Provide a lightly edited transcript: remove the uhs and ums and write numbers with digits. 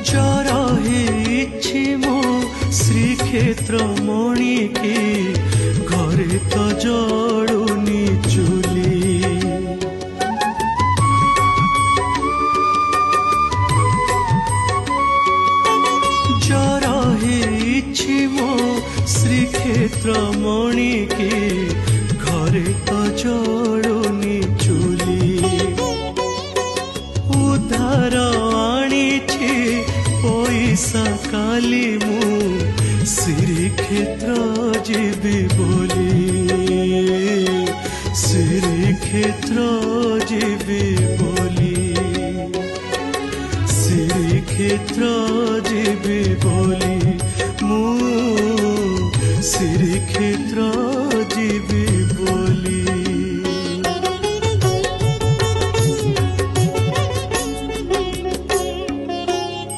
जर हेछि मो श्रीक्षेत्र मणिके घरे तो जड़ुनी चुली। जर हेछि मो श्रीक्षेत्र मणिके घरे तो जड़ुनी चुली। उद्धार आनिछि पैसा काली मु श्रीक्षेत्र जीवी बोली। श्रीक्षेत्र जीवी बोली। श्रीक्षेत्र जीवी बोली मु श्रीक्षेत्र